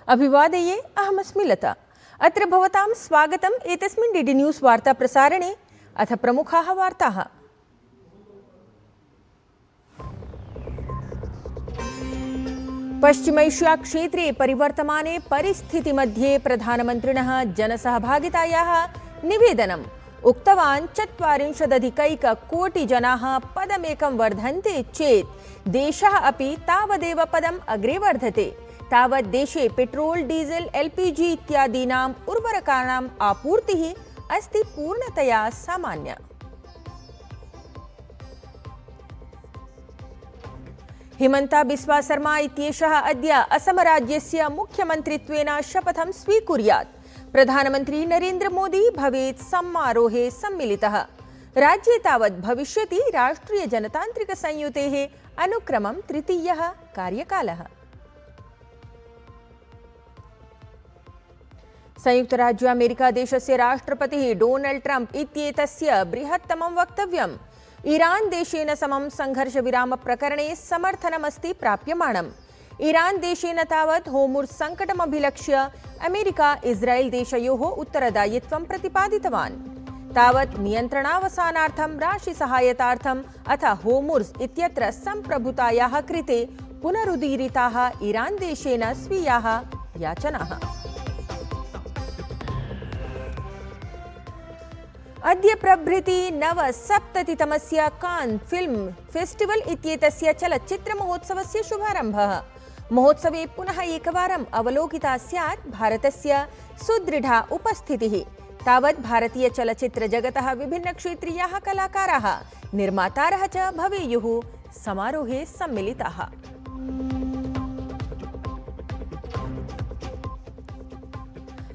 अभिवादये, अहमस्मि लता। अत्र भवतां स्वागतम् एतस्मिन् डीडी न्यूज़ वार्ता प्रसारणे। अथ प्रमुखाः वार्ताः। पश्चिम एशिया क्षेत्रे परिवर्तमाने परिस्थितिमध्ये प्रधानमन्त्रिणः जनसहभागितायाः निवेदनम्। उक्तवान् 40+ कोटिजनाः पदमेकं वर्धन्ते चेत् देशः अपि तावदेव पदम् अग्रे वर्धते। तावत् देशे पेट्रोल, डीजल, एलपीजी इत्यादीनाम् उर्वरकाणाम् आपूर्तिः अस्ति पूर्णतया सामान्या। हिमन्ता बिस्वा शर्मा इत्येषः अद्य असमराज्यस्य मुख्यमन्त्रित्वेन शपथं स्वीकुर्यात्। प्रधानमन्त्री नरेन्द्र मोदी भवेत् समारोहे सम्मिलितः। राज्ये तावत् भविष्यति राष्ट्रिय जनतान्त्रिक संयुतेः अनुक्रमं तृतीयः कार्यकालः। संयुक्त राज्य अमेरिका देशस्य राष्ट्रपतिः डोनाल्ड ट्रम्प इत्येतस्य बृहत्तमं वक्तव्यम्। ईरान देशेन समं संघर्षविराम प्रकरणे समर्थनमस्ति प्राप्यमाणम्। ईरान देशेन तावत् होर्मुज़ संकटमभिलक्ष्य अमेरिका इस्राएल देशयोः उत्तरदायित्वं प्रतिपादितवान्। तावत् नियन्त्रणावसानार्थं राशिसहायतार्थम् अथ होर्मुज़ इत्यत्र सम्प्रभुतायाः कृते पुनरुदीरिताः ईरान देशेन स्वीयाः याचनाः। अद्य प्रभृति नवसप्ततितमस्य कान् फिल्म फेस्टिवल इत्येतस्य चलच्चित्रमहोत्सवस्य शुभारम्भः। महोत्सवे पुनः एकवारम् अवलोकिता स्यात् भारतस्य सुदृढा उपस्थितिः। तावत् भारतीय चलच्चित्रजगतः विभिन्नक्षेत्रीयाः कलाकाराः, निर्मातारः च भवेयुः समारोहे सम्मिलिताः।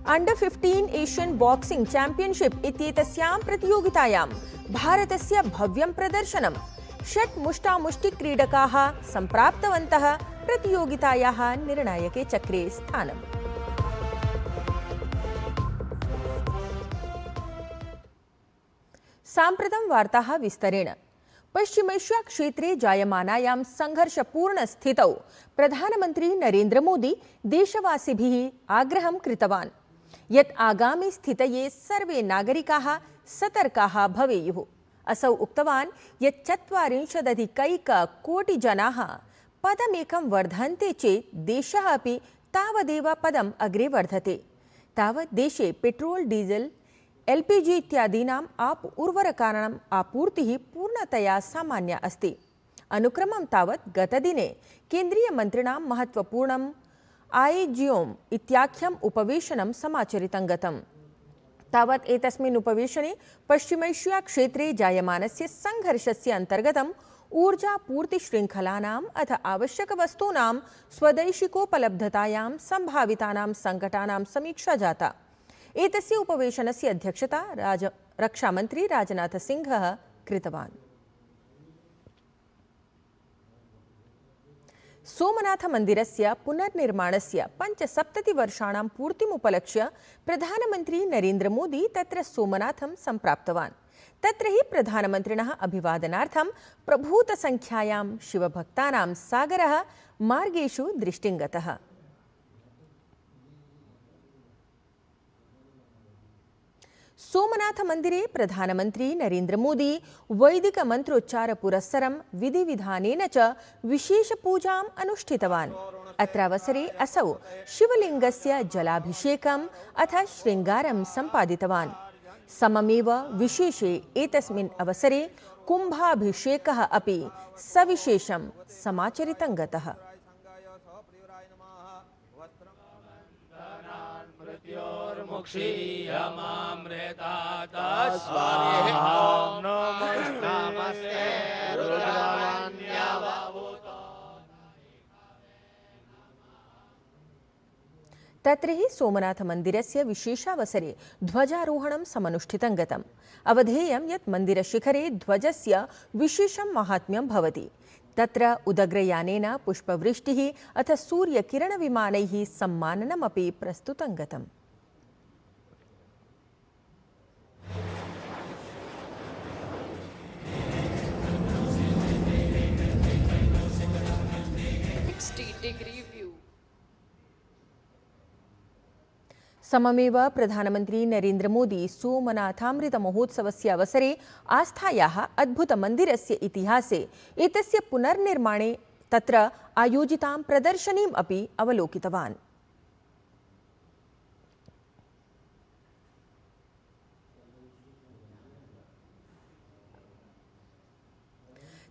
अंडर 15 एशियन बॉक्सिंग चैंपियनशिप इत्येतस्यां प्रतियोगितायां भारतस्य भव्यं प्रदर्शनम्। 6 मुष्टामुष्टिक्रीडकाः सम्प्राप्तवन्तः प्रतियोगितायाः निर्णायके चक्रे स्थानम्। साम्प्रतं वार्ताः विस्तरेण। पश्चिमेशिया क्षेत्रे जायमानायां संघर्षपूर्ण स्थितौ प्रधानमन्त्री नरेन्द्र मोदी देशवासिभिः आग्रहं कृतवान् यत् आगामि स्थितये सर्वे नागरिकाः सतर्काः भवेयुः। असौ उक्तवान् यत् 40+ कोटिजनाः पदमेकं वर्धन्ते चेत् देशः अपि तावदेव पदम् अग्रे वर्धते। तावत् देशे पेट्रोल, डीजल, एलपीजी इत्यादीनाम् उर्वरकाणाम् आपूर्तिः पूर्णतया सामान्या अस्ति। अनुक्रमं तावत् गतदिने केन्द्रीयमन्त्रिणां महत्त्वपूर्णम् आईजीओम इत्याख्यम् उपवेशनं समाचरितं गतम्। तावत् एतस्मिन् उपवेशने पश्चिमेशिया क्षेत्रे जायमानस्य संघर्षस्य अन्तर्गतम् ऊर्जापूर्तिशृङ्खलानाम् अथ आवश्यकवस्तूनां स्वदैशिकोपलब्धतायां सम्भावितानां सङ्कटानां समीक्षा जाता। एतस्य उपवेशनस्य अध्यक्षता रक्षामन्त्री राजनाथ सिंहः कृतवान्। सोमनाथ मन्दिरस्य पुनर्निर्माणस्य 75 वर्षाणां पूर्तिमुपलक्ष्य प्रधानमन्त्री नरेन्द्र मोदी तत्र सोमनाथं सम्प्राप्तवान्। तत्र हि प्रधानमन्त्रिणः अभिवादनार्थं प्रभूतसंख्यायां शिवभक्तानां सागरः मार्गेषु दृष्टिङ्गतः। सोमनाथ मंदिरे प्रधानमन्त्री नरेन्द्र मोदी वैदिक मंत्रोच्चार पुरस्सरं विधिविधानेन च विशेष पूजाम् अनुष्ठितवान्। अत्र अवसरे असौ शिवलिङ्गस्य जलाभिषेकम् अथ शृङ्गारं सम्पादितवान्। सममेव विशेषे एतस्मिन् अवसरे कुम्भाभिषेकः अपि सविशेषं समाचरितं गतः। तत्र हि सोमनाथ मन्दिरस्य विशेषावसरे ध्वजारोहणं समनुष्ठितं गतम्। अवधेयं यत् मन्दिरशिखरे ध्वजस्य विशेषं माहात्म्यं भवति। तत्र उदग्रयानेन पुष्पवृष्टिः अथ सूर्यकिरणविमानैः सम्माननमपि प्रस्तुतं गतम्। सममेव प्रधानमंत्री नरेंद्र मोदी सोमनाथामृत महोत्सवस्य अवसरे आस्थायाः अद्भुतमन्दिरस्य इतिहासे एतस्य पुनर्निर्माणे तत्र आयोजितां प्रदर्शनीम् अपि अवलोकितवान्।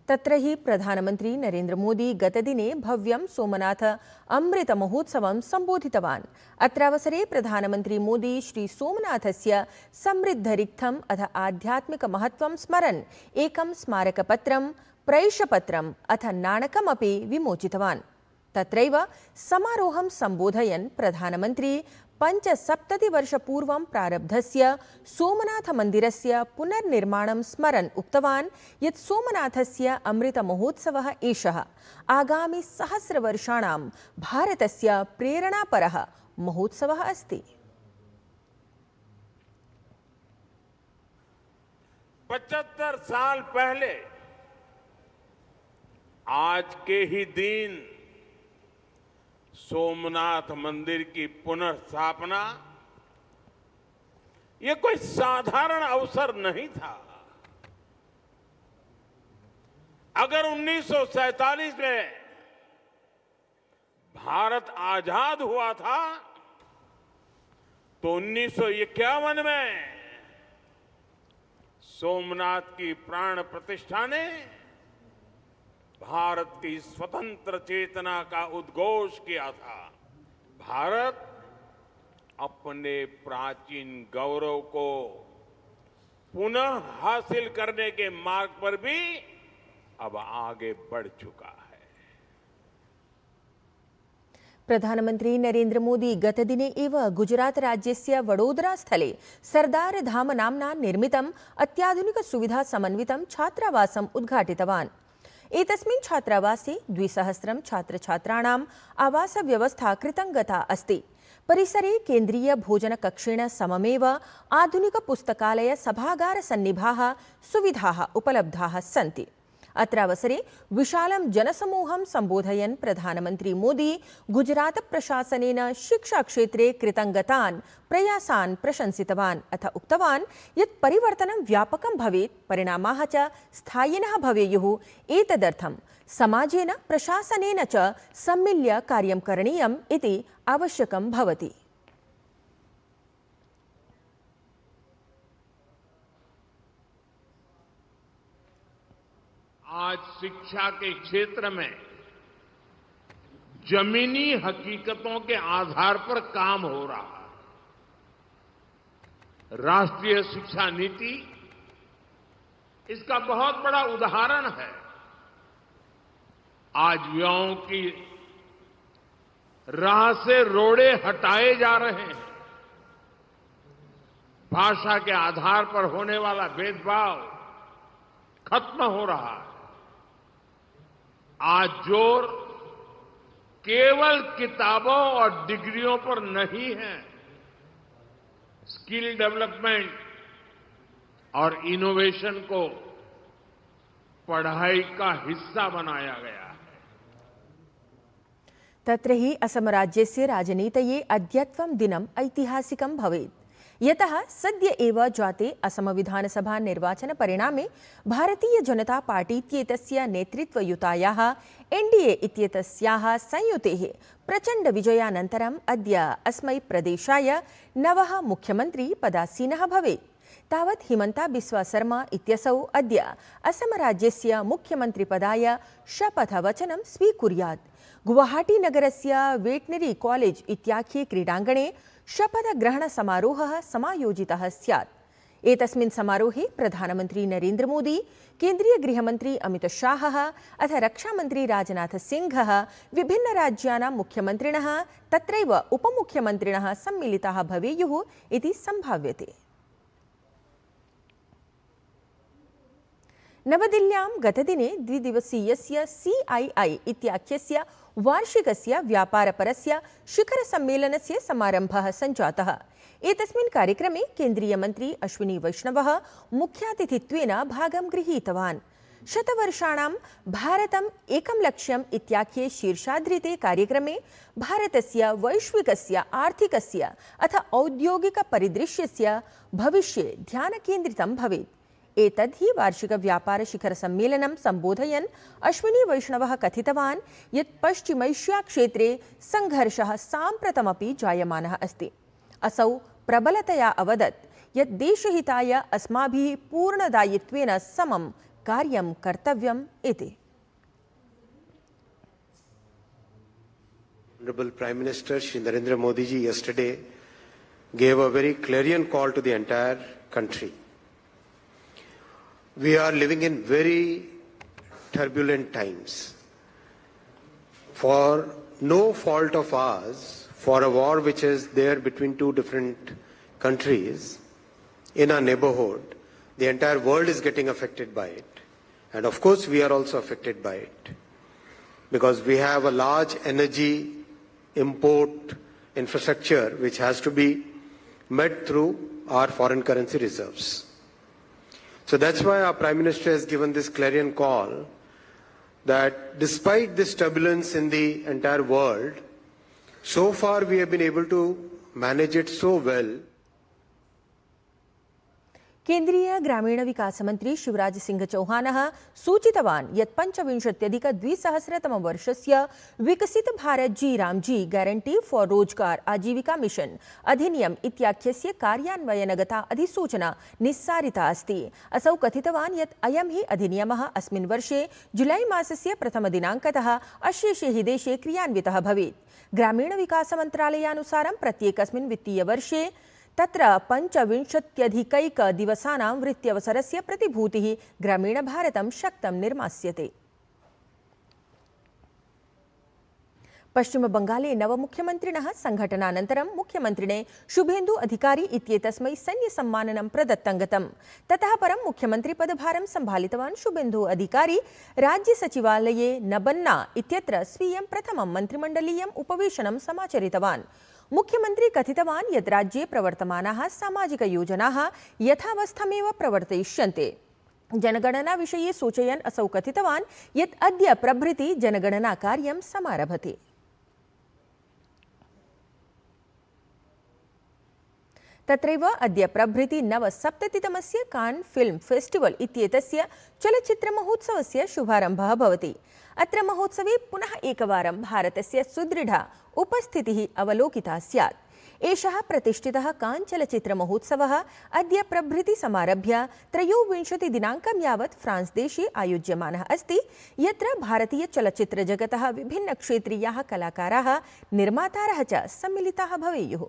तत्र हि प्रधानमंत्री नरेंद्र मोदी गतदिने भव्यं सोमनाथ अमृत महोत्सवं संबोधितवान्। अत्र अवसरे प्रधानमंत्री मोदी श्री सोमनाथस्य समृद्धरिक्थम् अथ आध्यात्मिक महत्त्वं स्मरन् एकं स्मारकपत्रं, प्रैषपत्रम् अथ नाणकमपि विमोचितवान्। तत्रैव समारोहं संबोधयन् प्रधानमंत्री 75 वर्षपूर्वं प्रारब्धस्य सोमनाथमन्दिरस्य पुनर्निर्माणं स्मरन् उक्तवान् यत् सोमनाथस्य अमृतमहोत्सवः एषः आगामि सहस्रवर्षाणां भारतस्य प्रेरणापरः महोत्सवः अस्ति। 75 साल पहले आज के ही दिन सोमनाथ मंदिर की पुनर्स्थापना ये कोई साधारण अवसर नहीं था। अगर 1947 में भारत आजाद हुआ था तो 1951 में सोमनाथ की प्राण प्रतिष्ठा ने भारत की स्वतंत्र चेतना का उद्घोष किया था। भारत अपने प्राचीन गौरव को पुनः हासिल करने के मार्ग पर भी अब आगे बढ़ चुका है। प्रधानमंत्री नरेंद्र मोदी गतदिने एव गुजरात राज्यस्य वडोदरा स्थले सरदार धाम नाम्ना निर्मितम् अत्याधुनिक सुविधा समन्वितं छात्रावासम् उद्घाटितवान्। एतस्मिन् छात्रावासे 200 छात्रछात्राणाम् आवासव्यवस्था कृतङ्गता अस्ति। परिसरे केन्द्रीय भोजनकक्षेण सममेव आधुनिक पुस्तकालय सभागार सन्निभाः सुविधाः उपलब्धाः सन्ति। अत्र अवसरे विशालं जनसमूहं सम्बोधयन् प्रधानमंत्री मोदी गुजरात प्रशासनेन शिक्षाक्षेत्रे कृतङ्गतान् प्रयासान् प्रशंसितवान् अथ उक्तवान् यत् परिवर्तनं व्यापकं भवेत्, परिणामाः च स्थायिनः भवेयुः। एतदर्थं समाजेन प्रशासनेन च सम्मिल्य कार्यं करणीयम् इति आवश्यकं भवति। आज शिक्षा के क्षेत्र में जमीनी हकीकतों के आधार पर काम हो रहा है। राष्ट्रीय शिक्षा नीति इसका बहुत बड़ा उदाहरण है। आज युवाओं की राह से रोड़े हटाए जा रहे हैं। भाषा के आधार पर होने वाला भेदभाव खत्म हो रहा है। आज जोर केवल किताबों और डिग्रियों पर नहीं है, स्किल डेवलपमेंट और इनोवेशन को पढ़ाई का हिस्सा बनाया गया है। तत्र हि असम राज्यस्य राजनीतये अद्यत्वं दिनम् ऐतिहासिकं भवेत्। यतः सद्य एव जाते असम विधानसभा निर्वाचन परिणामे भारतीय जनता पार्टी इत्येतस्य नेतृत्वयुतायाः एनडीए इत्येतस्याः संयुतेः प्रचण्ड विजयानन्तरम् अद्य अस्मै प्रदेशाय नवः मुख्यमन्त्री पदासीनः भवेत्। तावत् हिमन्ता बिस्वा शर्मा इत्यसौ अद्य असम राज्यस्य मुख्यमन्त्रिपदाय शपथवचनं स्वीकुर्यात्। गुवाहाटी नगरस्य वेटनरी कॉलेज इत्याख्ये क्रीडाङ्गणे शपथग्रहण समारोहः समायोजितः स्यात्। एतस्मिन् समारोहे प्रधानमंत्री नरेंद्र मोदी, केन्द्रीय गृहमंत्री अमित शाहः अथ रक्षामंत्री राजनाथ सिंहः, विभिन्न राज्यानां मुख्यमन्त्रिणः तत्रैव उपमुख्यमन्त्रिणः सम्मिलिताः भवेयुः इति सम्भाव्यते। नवदिल्ल्यां गतदिने द्विदिवसीयस्य CII इत्याख्यस्य वार्षिकस्य व्यापारपरस्य शिखरसम्मेलनस्य समारम्भः सञ्जातः। एतस्मिन् कार्यक्रमे केन्द्रीयमन्त्री अश्विनी वैष्णवः मुख्यातिथित्वेन भागं गृहीतवान्। शतवर्षाणां भारतम् एकं लक्ष्यम् इत्याख्ये शीर्षाधृते कार्यक्रमे भारतस्य वैश्विकस्य आर्थिकस्य अथ औद्योगिकपरिदृश्यस्य भविष्ये ध्यानकेन्द्रितं भवेत्। एतद् हि वार्षिकव्यापारशिखरसम्मेलनं सम्बोधयन् अश्विनी वैष्णवः कथितवान् यत् पश्चिमैष्याक्षेत्रे सङ्घर्षः साम्प्रतमपि जायमानः अस्ति। असौ प्रबलतया अवदत् यत् देशहिताय अस्माभिः पूर्णदायित्वेन समं कार्यं कर्तव्यम् इति। Honorable Prime Minister Shri Narendra Modi ji yesterday gave a very clarion call to the entire country. We are living in very turbulent times. For no fault of ours, for a war which is there between two different countries in our neighborhood, the entire world is getting affected by it. And of course, we are also affected by it. Because we have a large energy import infrastructure which has to be met through our foreign currency reserves. So that's why our Prime Minister has given this clarion call that despite this turbulence in the entire world, so far we have been able to manage it so well. केन्द्रीय ग्रामीण विकास मंत्री शिवराज सिंह चौहानः सूचितवान् यत् 25-अधिक-2000 विकसित भारत जी Ramji guarantee for रोजगार आजीविका mission अधिनियम इत्याख्यस्य कार्यान्वयनगता अधिसूचना निस्सारिता अस्ति। असौ कथितवान् यत् अयं हि अधिनियमः अस्मिन् वर्षे जुलाई मासस्य प्रथमदिनाङ्कतः अशेषे हि देशे क्रियान्वितः भवेत्। ग्रामीण विकास मन्त्रालयानुसारं प्रत्येकस्मिन् वित्तीयवर्षे तत्र 25 दिवसानां वृत्त्यवसरस्य प्रतिभूतिः ग्रामीणभारतं शक्तं निर्मास्यते। पश्चिमबंगाले नवमुख्यमन्त्रिणः संघटनानन्तरं मुख्यमन्त्रिणे शुभेन्दु अधिकारी इत्येतस्मै सैन्यसम्माननं प्रदत्तं गतम्। ततः परं मुख्यमन्त्रिपदभारं सम्भालितवान् शुभेन्दु अधिकारी राज्यसचिवालये नबन्ना इत्यत्र स्वीयं प्रथमं मन्त्रिमण्डलीयम् उपवेशनं समाचरितवान्। मुख्यमंत्री कथितवान् यत् राज्ये प्रवर्तमानाः सामाजिकयोजनाः यथावस्थमेव प्रवर्तयिष्यन्ते। जनगणना विषये सूचयन् असौ कथितवान् यत् अद्य प्रभृति जनगणना कार्यं समारभते। तत्रैव अद्य प्रभृति नवसप्ततितमस्य कान् फिल्म फेस्टिवल इत्येतस्य चलच्चित्रमहोत्सवस्य शुभारम्भः भवति। अत्र महोत्सवे पुनः एकवारं भारतस्य सुदृढा उपस्थितिः अवलोकिता स्यात्। एषः प्रतिष्ठितः कान् चलच्चित्रमहोत्सवः अद्य प्रभृति समारभ्य 23 दिनाङ्कं यावत् फ्रांस् देशे आयोज्यमानः अस्ति, यत्र भारतीयचलच्चित्रजगतः विभिन्नक्षेत्रीयाः कलाकाराः निर्मातारः च सम्मिलिताः भवेयुः।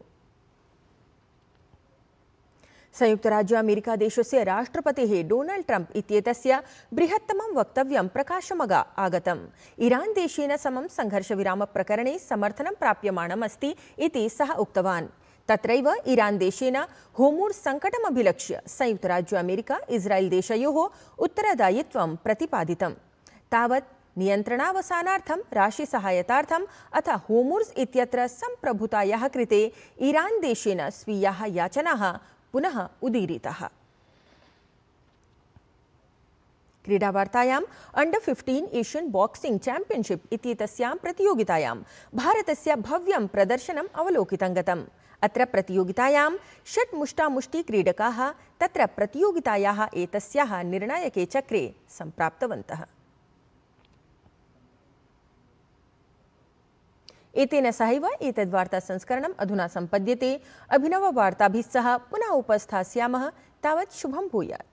संयुक्त राज्य अमेरिका देशस्य राष्ट्रपतेः डोनाल्ड ट्रम्प इत्येतस्य बृहत्तमं वक्तव्यं प्रकाशमगा आगतम्। ईरान देशेन समं संघर्षविरामप्रकरणे समर्थनं प्राप्यमाणम् अस्ति इति सः उक्तवान्। तत्रैव ईरान देशेन होर्मुज़् संकटमभिलक्ष्य संयुक्त राज्य अमेरिका इस्राएल देशयोः उत्तरदायित्वं प्रतिपादितम्। तावत् नियन्त्रणावसानार्थं राशिसहायतार्थम् अथ होर्मुज़् इत्यत्र सम्प्रभुतायाः कृते ईरान देशेन स्वीयाः याचनाः पुनः उदीरिताः। क्रीडावार्तायाम् अंडर-15 एशियन बॉक्सिंग चैंपियनशिप इत्येतस्यां प्रतियोगितायां भारतस्य भव्यं प्रदर्शनम् अवलोकितं गतम्। अत्र प्रतियोगितायां 6 मुष्टामुष्टिक्रीडकाः तत्र प्रतियोगितायाः एतस्याः निर्णायके चक्रे सम्प्राप्तवन्तः। एतेन सहैव एतद्वार्ता संस्करणम् अधुना सम्पद्यते। अभिनववार्ताभिः सह पुनः उपस्थास्यामः। तावत् शुभं भूयात्।